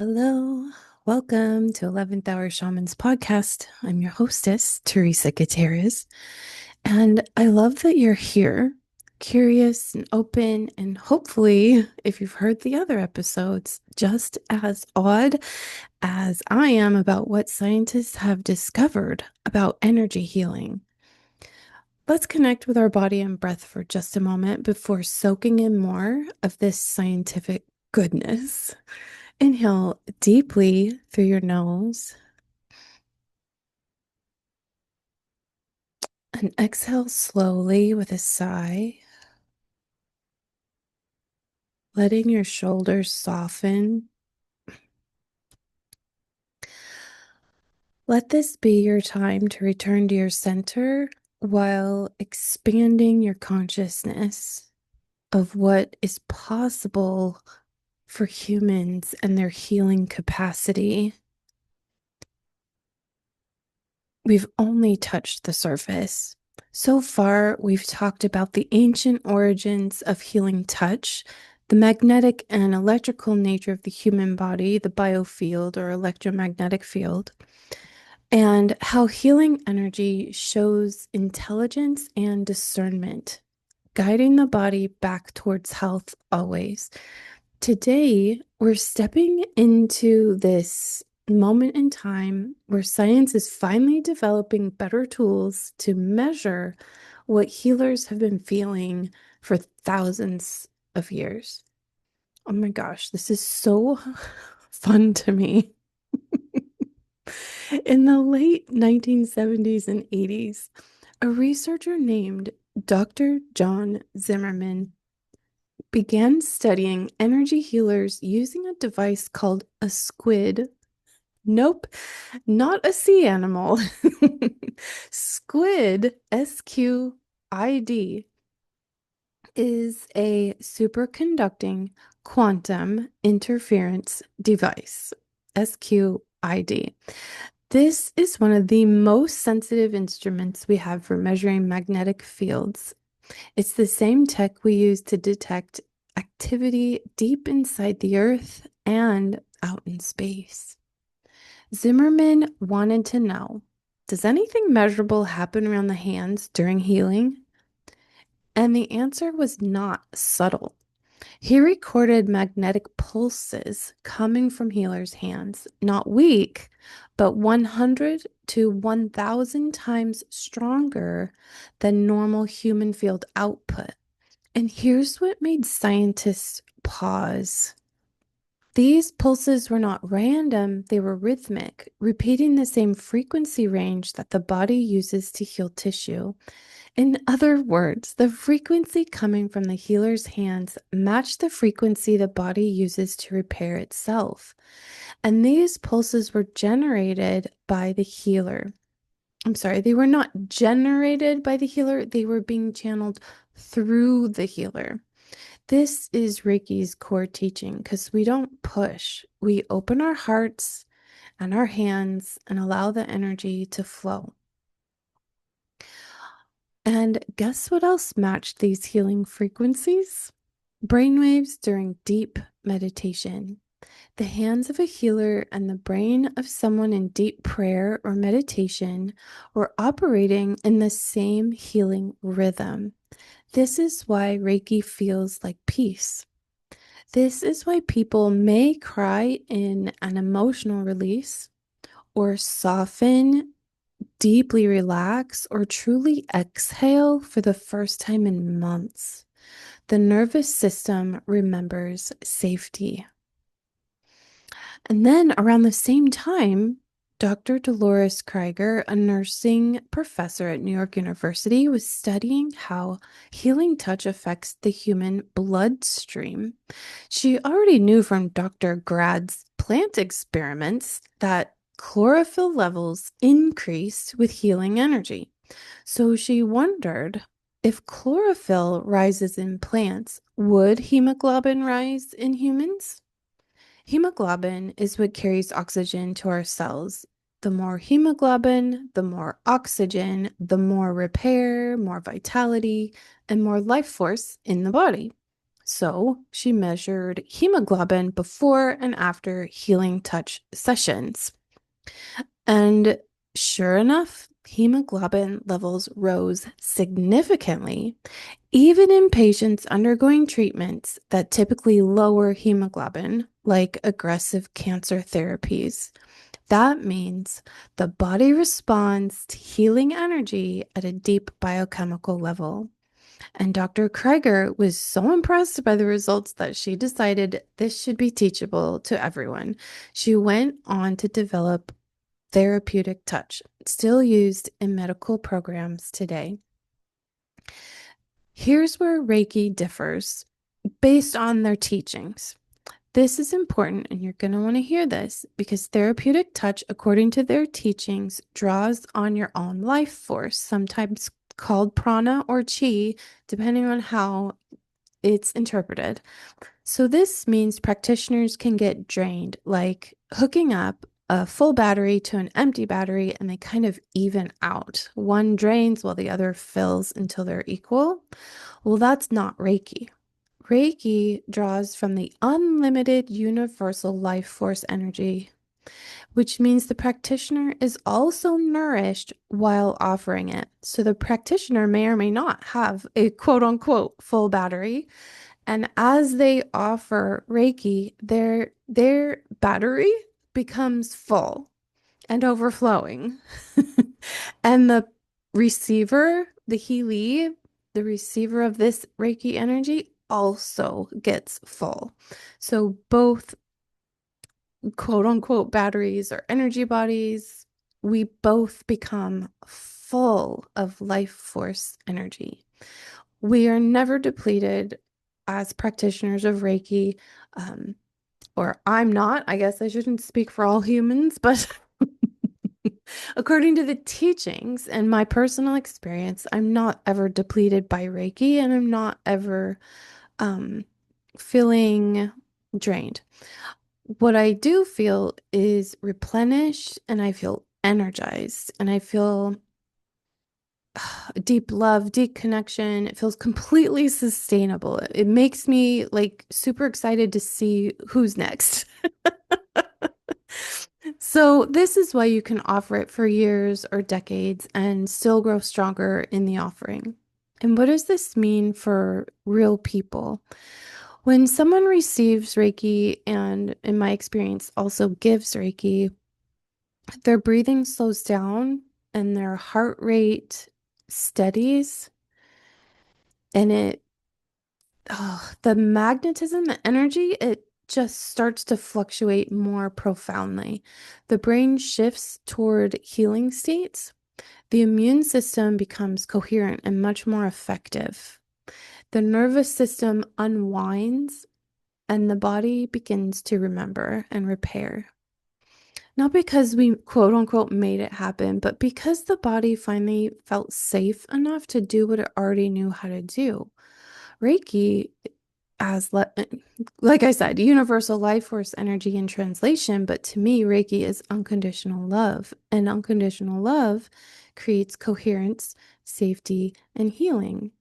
Hello, welcome to 11th Hour Shamans podcast. I'm your hostess, Theresa, and I love that you're here, curious and open, and hopefully, if you've heard the other episodes, just as awed as I am about what scientists have discovered about energy healing. Let's connect with our body and breath for just a moment before soaking in more of this scientific goodness. Inhale deeply through your nose and exhale slowly with a sigh, letting your shoulders soften. Let this be your time to return to your center while expanding your consciousness of what is possible for humans and their healing capacity. We've only touched the surface. So far, we've talked about the ancient origins of healing touch, the magnetic and electrical nature of the human body, the biofield or electromagnetic field, and how healing energy shows intelligence and discernment, guiding the body back towards health always. Today, we're stepping into this moment in time where science is finally developing better tools to measure what healers have been feeling for thousands of years. Oh my gosh, this is so fun to me. In the late 1970s and 80s, a researcher named Dr. John Zimmerman began studying energy healers using a device called a SQUID. Nope, not a sea animal. SQUID, SQID, is a superconducting quantum interference device. SQID. This is one of the most sensitive instruments we have for measuring magnetic fields. It's the same tech we use to detect activity deep inside the Earth and out in space. Zimmerman wanted to know, does anything measurable happen around the hands during healing? And the answer was not subtle. He recorded magnetic pulses coming from healers' hands, not weak, but 100 to 1,000 times stronger than normal human field output. And here's what made scientists pause. These pulses were not random, they were rhythmic, repeating the same frequency range that the body uses to heal tissue. In other words, the frequency coming from the healer's hands matched the frequency the body uses to repair itself. And these pulses were generated by the healer. I'm sorry, they were not generated by the healer, they were being channeled through the healer. This is Reiki's core teaching because we don't push. We open our hearts and our hands and allow the energy to flow. And guess what else matched these healing frequencies? Brainwaves during deep meditation. The hands of a healer and the brain of someone in deep prayer or meditation were operating in the same healing rhythm. This is why Reiki feels like peace. This is why people may cry in an emotional release, or soften, deeply relax, or truly exhale for the first time in months. The nervous system remembers safety. And then around the same time, Dr. Dolores Krieger, a nursing professor at New York University, was studying how healing touch affects the human bloodstream. She already knew from Dr. Grad's plant experiments that chlorophyll levels increased with healing energy. So she wondered, if chlorophyll rises in plants, would hemoglobin rise in humans? Hemoglobin is what carries oxygen to our cells. The more hemoglobin, the more oxygen, the more repair, more vitality, and more life force in the body. So she measured hemoglobin before and after healing touch sessions. And sure enough, hemoglobin levels rose significantly, even in patients undergoing treatments that typically lower hemoglobin, like aggressive cancer therapies. That means the body responds to healing energy at a deep biochemical level. And Dr. Krieger was so impressed by the results that she decided this should be teachable to everyone. She went on to develop therapeutic touch, still used in medical programs today. Here's where Reiki differs based on their teachings. This is important, and you're going to want to hear this because therapeutic touch, according to their teachings, draws on your own life force, sometimes called prana or chi, depending on how it's interpreted. So this means practitioners can get drained, like hooking up a full battery to an empty battery, and they kind of even out. One drains while the other fills until they're equal. Well, that's not Reiki. Reiki draws from the unlimited universal life force energy, which means the practitioner is also nourished while offering it. So the practitioner may or may not have a quote unquote full battery, and as they offer Reiki, their battery becomes full and overflowing. And the receiver, the Healy, the receiver of this Reiki energy also gets full. So both quote unquote batteries or energy bodies, we both become full of life force energy. We are never depleted as practitioners of Reiki, um, or I'm not. I guess I shouldn't speak for all humans, but according to the teachings and my personal experience, I'm not ever depleted by Reiki and I'm not ever um, feeling drained. What I do feel is replenished and I feel energized and I feel deep love, deep connection. It feels completely sustainable. It makes me like super excited to see who's next. So, this is why you can offer it for years or decades and still grow stronger in the offering. And what does this mean for real people? When someone receives Reiki, and in my experience, also gives Reiki, their breathing slows down and their heart rate steadies, and the magnetism, the energy, it just starts to fluctuate more profoundly. The brain shifts toward healing states. The immune system becomes coherent and much more effective. The nervous system unwinds and the body begins to remember and repair. Not because we quote unquote made it happen, but because the body finally felt safe enough to do what it already knew how to do. Reiki, as like I said, universal life force energy in translation, but to me, Reiki is unconditional love, and unconditional love creates coherence, safety, and healing.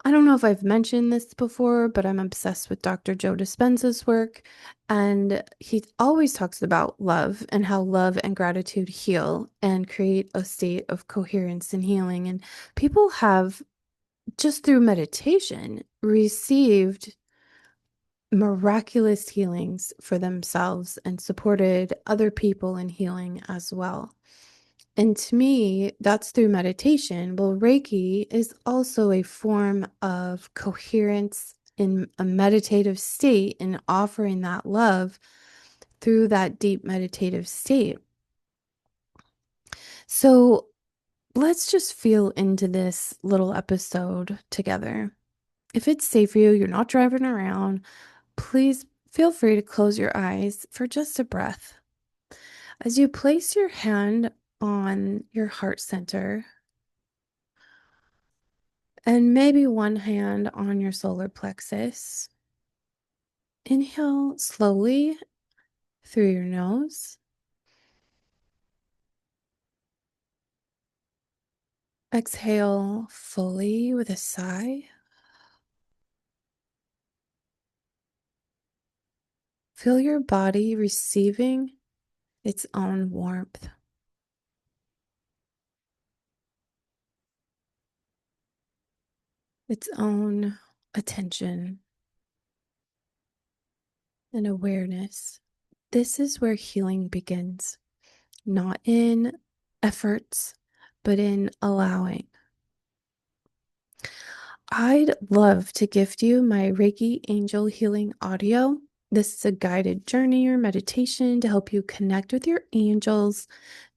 I don't know if I've mentioned this before, but I'm obsessed with Dr. Joe Dispenza's work, and he always talks about love and how love and gratitude heal and create a state of coherence and healing. And people have, just through meditation, received miraculous healings for themselves and supported other people in healing as well. And to me, that's through meditation. Well, Reiki is also a form of coherence in a meditative state and offering that love through that deep meditative state. So let's just feel into this little episode together. If it's safe for you, you're not driving around, please feel free to close your eyes for just a breath. As you place your hand on your heart center, and maybe one hand on your solar plexus. Inhale slowly through your nose. Exhale fully with a sigh. Feel your body receiving its own warmth, its own attention and awareness. This is where healing begins, not in efforts, but in allowing. I'd love to gift you my Reiki Angel Healing audio. This is a guided journey or meditation to help you connect with your angels,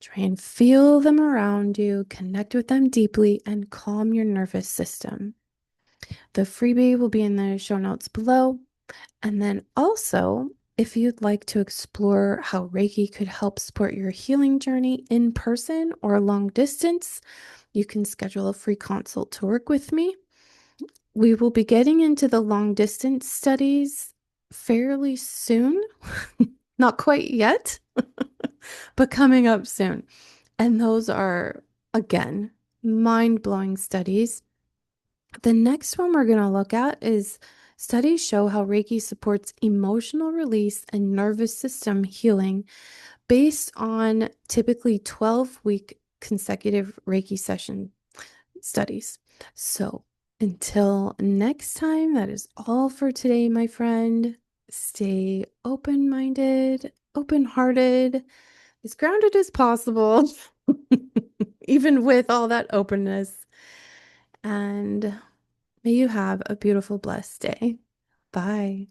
try and feel them around you, connect with them deeply, and calm your nervous system. The freebie will be in the show notes below. And then also, if you'd like to explore how Reiki could help support your healing journey in person or long distance, you can schedule a free consult to work with me. We will be getting into the long distance studies fairly soon. Not quite yet, but coming up soon. And those are, again, mind-blowing studies. The next one we're going to look at is studies show how Reiki supports emotional release and nervous system healing based on typically 12-week consecutive Reiki session studies. So until next time, that is all for today, my friend. Stay open-minded, open-hearted, as grounded as possible, even with all that openness. And may you have a beautiful, blessed day. Bye.